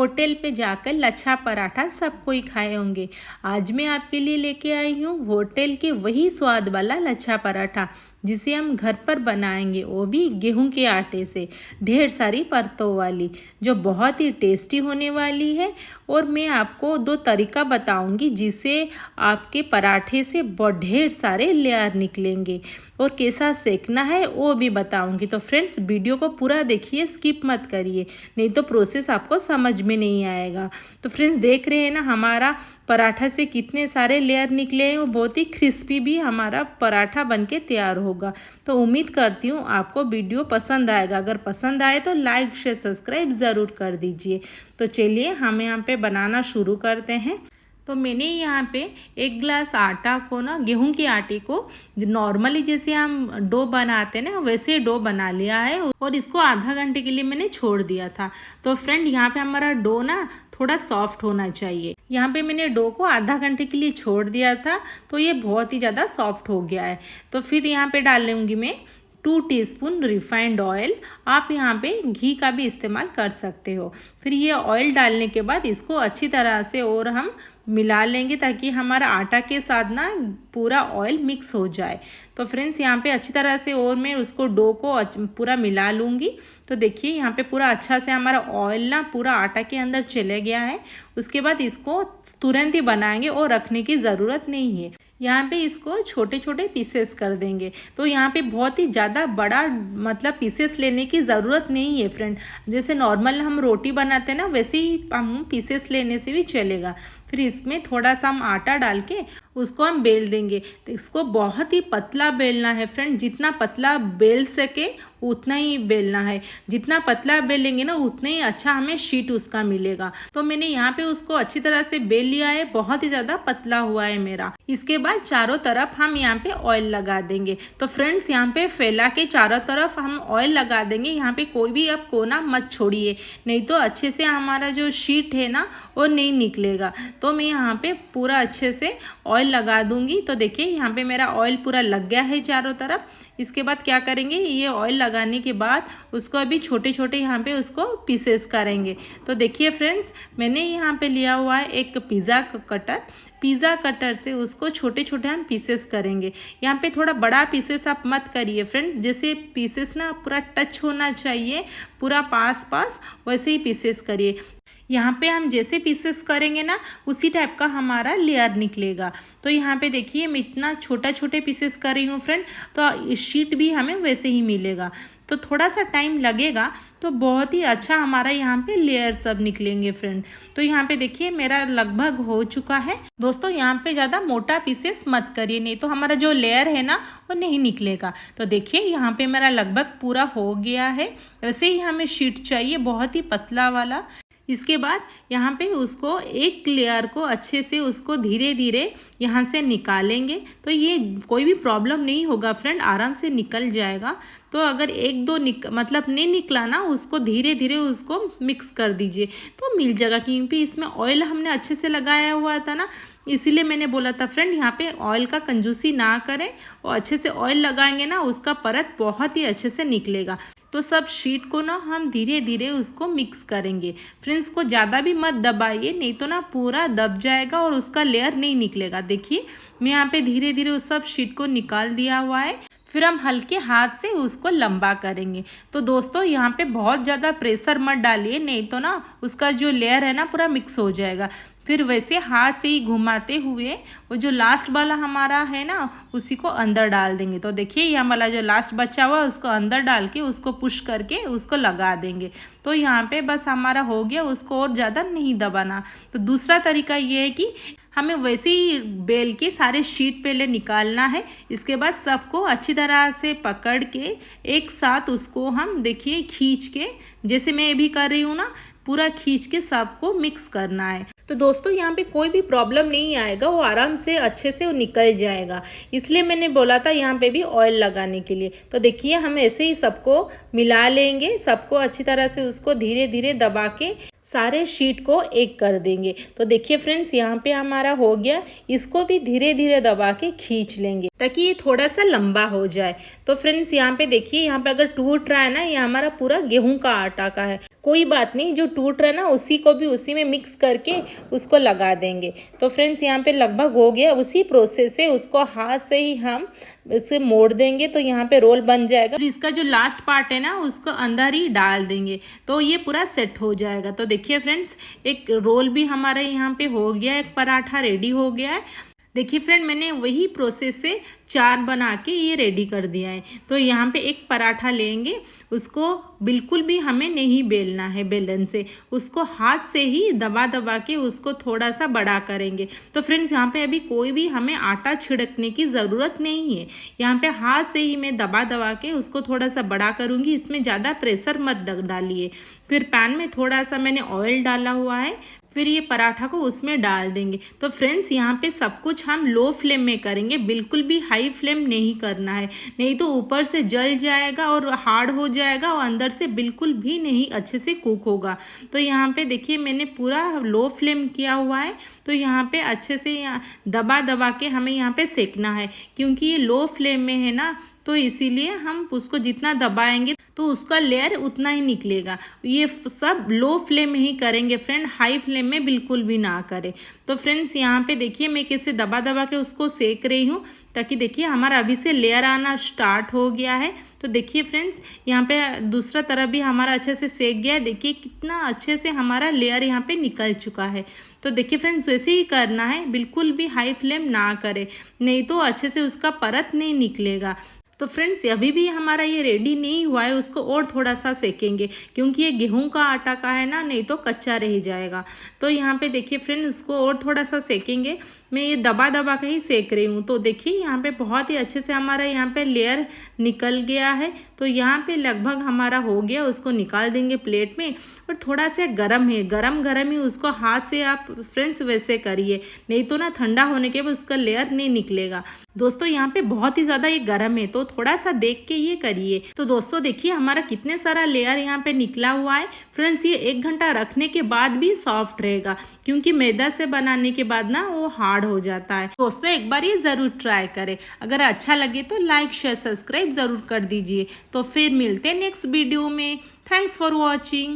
Hotel पे जाकर लच्छा पराठा सब कोई खाए होंगे। आज मैं आपके लिए लेके आई हूँ होटल के वही स्वाद वाला लच्छा पराठा, जिसे हम घर पर बनाएंगे, वो भी गेहूं के आटे से, ढेर सारी परतों वाली, जो बहुत ही टेस्टी होने वाली है। और मैं आपको 2 तरीका बताऊंगी जिससे आपके पराठे से बहुत ढेर सारे लेयर निकलेंगे, और कैसा सेकना है वो भी बताऊंगी। तो फ्रेंड्स, वीडियो को पूरा देखिए, स्किप मत करिए, नहीं तो प्रोसेस आपको समझ में नहीं आएगा। तो फ्रेंड्स, देख रहे हैं ना हमारा पराठा से कितने सारे लेयर निकले हैं, और बहुत ही क्रिस्पी भी हमारा पराठा बनके तैयार होगा। तो उम्मीद करती हूँ आपको वीडियो पसंद आएगा। अगर पसंद आए तो लाइक शेयर सब्सक्राइब ज़रूर कर दीजिए। तो चलिए हम यहाँ पे बनाना शुरू करते हैं। तो मैंने यहाँ पे 1 गिलास आटा को ना, गेहूं के आटे को नॉर्मली जैसे हम डो बनाते हैं ना, वैसे डो बना लिया है, और इसको आधा घंटे के लिए मैंने छोड़ दिया था। तो फ्रेंड, यहाँ पे हमारा डो ना थोड़ा सॉफ्ट होना चाहिए। यहाँ पे मैंने डो को आधा घंटे के लिए छोड़ दिया था, तो ये बहुत ही ज़्यादा सॉफ्ट हो गया है। तो फिर यहाँ पे डाल लूँगी मैं 2 टीस्पून रिफाइंड ऑयल। आप यहाँ पे घी का भी इस्तेमाल कर सकते हो। फिर ये ऑयल डालने के बाद इसको अच्छी तरह से और हम मिला लेंगे, ताकि हमारा आटा के साथ ना पूरा ऑयल मिक्स हो जाए। तो फ्रेंड्स, यहाँ पे अच्छी तरह से और मैं उसको डो को पूरा मिला लूँगी। तो देखिए यहाँ पे पूरा अच्छा से हमारा ऑयल ना पूरा आटा के अंदर चले गया है। उसके बाद इसको तुरंत ही बनाएंगे और रखने की ज़रूरत नहीं है। यहाँ पे इसको छोटे छोटे पीसेस कर देंगे। तो यहाँ पे बहुत ही ज़्यादा बड़ा मतलब पीसेस लेने की ज़रूरत नहीं है फ्रेंड। जैसे नॉर्मल हम रोटी बनाते हैं ना, वैसे ही हम पीसेस लेने से भी चलेगा। फिर इसमें थोड़ा सा हम आटा डाल के उसको हम बेल देंगे। तो इसको बहुत ही पतला बेलना है फ्रेंड, जितना पतला बेल सके उतना ही बेलना है। जितना पतला बेलेंगे ना, उतना ही अच्छा हमें शीट उसका मिलेगा। तो मैंने यहाँ पे उसको अच्छी तरह से बेल लिया है, बहुत ही ज़्यादा पतला हुआ है मेरा। इसके बाद चारों तरफ हम यहाँ पे ऑयल लगा देंगे। तो फ्रेंड्स, यहाँ पे फैला के चारों तरफ हम ऑयल लगा देंगे। यहाँ पे कोई भी अब कोना मत छोड़िए, नहीं तो अच्छे से हमारा जो शीट है ना वो नहीं निकलेगा। तो मैं यहाँ पे पूरा अच्छे से ऑयल लगा दूंगी। तो देखिए यहाँ पे मेरा ऑयल पूरा लग गया है चारों तरफ। इसके बाद क्या करेंगे, ये ऑयल लगाने के बाद उसको अभी छोटे छोटे यहाँ पे उसको पीसेस करेंगे। तो देखिए फ्रेंड्स, मैंने यहाँ पे लिया हुआ है एक पिज़्ज़ा कटर। पिज़्ज़ा कटर से उसको छोटे छोटे हम पीसेस करेंगे। यहाँ पे थोड़ा बड़ा पीसेस आप मत करिए फ्रेंड्स, जैसे पीसेस ना पूरा टच होना चाहिए, पूरा पास पास, वैसे ही पीसेस करिए। यहाँ पे हम जैसे पीसेस करेंगे ना, उसी टाइप का हमारा लेयर निकलेगा। तो यहाँ पे देखिए मैं इतना छोटा छोटे पीसेस कर रही हूँ फ्रेंड, तो शीट भी हमें वैसे ही मिलेगा। तो थोड़ा सा टाइम लगेगा, तो बहुत ही अच्छा हमारा यहाँ पे लेयर सब निकलेंगे फ्रेंड। तो यहाँ पे देखिए मेरा लगभग हो चुका है। दोस्तों, यहाँ पे ज़्यादा मोटा पीसेस मत करिए, नहीं तो हमारा जो लेयर है ना वो नहीं निकलेगा। तो देखिए यहाँ पे मेरा लगभग पूरा हो गया है। वैसे ही हमें शीट चाहिए, बहुत ही पतला वाला। इसके बाद यहाँ पे उसको एक लेयर को अच्छे से उसको धीरे धीरे यहाँ से निकालेंगे। तो ये कोई भी प्रॉब्लम नहीं होगा फ्रेंड, आराम से निकल जाएगा। तो अगर 1-2 मतलब नहीं निकला ना, उसको धीरे धीरे उसको मिक्स कर दीजिए, तो मिल जाएगा। क्योंकि इसमें ऑयल हमने अच्छे से लगाया हुआ था ना, इसीलिए मैंने बोला था फ्रेंड, यहाँ पे ऑयल का कंजूसी ना करें, और अच्छे से ऑयल लगाएंगे ना, उसका परत बहुत ही अच्छे से निकलेगा। तो सब शीट को ना हम धीरे धीरे उसको मिक्स करेंगे फ्रेंड्स। को ज़्यादा भी मत दबाइए, नहीं तो ना पूरा दब जाएगा और उसका लेयर नहीं निकलेगा। देखिए मैं यहाँ पे धीरे धीरे उस सब शीट को निकाल दिया हुआ है। फिर हम हल्के हाथ से उसको लंबा करेंगे। तो दोस्तों, यहाँ पे बहुत ज़्यादा प्रेशर मत डालिए, नहीं तो ना उसका जो लेयर है ना पूरा मिक्स हो जाएगा। फिर वैसे हाथ से ही घुमाते हुए वो जो लास्ट वाला हमारा है ना, उसी को अंदर डाल देंगे। तो देखिए ये हमारा जो लास्ट बचा हुआ है, उसको अंदर डाल के उसको पुश करके उसको लगा देंगे। तो यहाँ पे बस हमारा हो गया, उसको और ज़्यादा नहीं दबाना। तो दूसरा तरीका ये है कि हमें वैसे ही बेल के सारे शीट पहले निकालना है। इसके बाद सबको अच्छी तरह से पकड़ के एक साथ उसको हम देखिए खींच के, जैसे मैं ये भी कर रही हूँ ना, पूरा खींच के सबको मिक्स करना है। तो दोस्तों, यहाँ पे कोई भी प्रॉब्लम नहीं आएगा, वो आराम से अच्छे से वो निकल जाएगा। इसलिए मैंने बोला था यहाँ पे भी ऑयल लगाने के लिए। तो देखिए हम ऐसे ही सबको मिला लेंगे, सबको अच्छी तरह से उसको धीरे धीरे दबा के सारे शीट को एक कर देंगे। तो देखिए फ्रेंड्स, यहाँ पे हमारा हो गया। इसको भी धीरे धीरे दबा के खींच लेंगे ताकि ये थोड़ा सा लंबा हो जाए। तो फ्रेंड्स यहाँ पे देखिए, यहाँ पे अगर टूट रहा है ना, ये हमारा पूरा गेहूं का आटा का है। कोई बात नहीं, जो टूट रहा है ना उसी को भी उसी में मिक्स करके उसको लगा देंगे। तो फ्रेंड्स यहाँ पे लगभग हो गया। उसी प्रोसेस से उसको हाथ से ही हम इसे मोड़ देंगे तो यहाँ पे रोल बन जाएगा। फिर इसका जो लास्ट पार्ट है ना उसको अंदर ही डाल देंगे तो ये पूरा सेट हो जाएगा। तो देखिए फ्रेंड्स, एक रोल भी हमारा यहाँ पे हो गया, एक पराठा रेडी हो गया है। देखिए फ्रेंड, मैंने वही प्रोसेस से 4 बना के ये रेडी कर दिया है। तो यहाँ पे एक पराठा लेंगे, उसको बिल्कुल भी हमें नहीं बेलना है बेलन से, उसको हाथ से ही दबा दबा के उसको थोड़ा सा बड़ा करेंगे। तो फ्रेंड्स यहाँ पे अभी कोई भी हमें आटा छिड़कने की ज़रूरत नहीं है। यहाँ पे हाथ से ही मैं दबा दबा के उसको थोड़ा सा बड़ा करूँगी। इसमें ज़्यादा प्रेशर मत डालिए। फिर पैन में थोड़ा सा मैंने ऑयल डाला हुआ है, फिर ये पराठा को उसमें डाल देंगे। तो फ्रेंड्स यहाँ पे सब कुछ हम लो फ्लेम में करेंगे, बिल्कुल भी हाई फ्लेम नहीं करना है, नहीं तो ऊपर से जल जाएगा और हार्ड हो जाएगा और अंदर से बिल्कुल भी नहीं अच्छे से कुक होगा। तो यहाँ पे देखिए मैंने पूरा लो फ्लेम किया हुआ है। तो यहाँ पे अच्छे से दबा दबा के हमें यहाँ पे सेकना है, क्योंकि ये लो फ्लेम में है ना, तो इसीलिए हम उसको जितना दबाएंगे तो उसका लेयर उतना ही निकलेगा। ये सब लो फ्लेम में ही करेंगे फ्रेंड, हाई फ्लेम में बिल्कुल भी ना करें। तो फ्रेंड्स यहाँ पे देखिए मैं कैसे दबा दबा के उसको सेक रही हूँ, ताकि देखिए हमारा अभी से लेयर आना स्टार्ट हो गया है। तो देखिए फ्रेंड्स, यहाँ पे दूसरा तरफ भी हमारा अच्छे से सेक गया है। देखिए कितना अच्छे से हमारा लेयर यहाँ पे निकल चुका है। तो देखिए फ्रेंड्स, वैसे ही करना है, बिल्कुल भी हाई फ्लेम ना करें, नहीं तो अच्छे से उसका परत नहीं निकलेगा। तो फ्रेंड्स अभी भी हमारा ये रेडी नहीं हुआ है, उसको और थोड़ा सा सेकेंगे, क्योंकि ये गेहूं का आटा का है ना, नहीं तो कच्चा रह जाएगा। तो यहाँ पे देखिए फ्रेंड्स, उसको और थोड़ा सा सेकेंगे। मैं ये दबा दबा के ही सेक रही हूँ। तो देखिए यहाँ पे बहुत ही अच्छे से हमारा यहाँ पे लेयर निकल गया है। तो यहाँ पे लगभग हमारा हो गया, उसको निकाल देंगे प्लेट में। और थोड़ा सा गर्म है, गरम गरम ही उसको हाथ से आप फ्रेंड्स वैसे करिए, नहीं तो ना ठंडा होने के बाद उसका लेयर नहीं निकलेगा। दोस्तों यहाँ पे बहुत ही ज़्यादा ये गर्म है, तो थोड़ा सा देख के ये करिए। तो दोस्तों देखिए हमारा कितने सारा लेयर यहाँ पे निकला हुआ है। फ्रेंड्स ये 1 घंटा रखने के बाद भी सॉफ्ट रहेगा, क्योंकि मैदा से बनाने के बाद ना वो हार्ड हो जाता है। दोस्तों एक बार ये ज़रूर ट्राई करें। अगर अच्छा लगे तो लाइक शेयर सब्सक्राइब ज़रूर कर दीजिए। तो फिर मिलते हैं नेक्स्ट वीडियो में। Thanks for watching.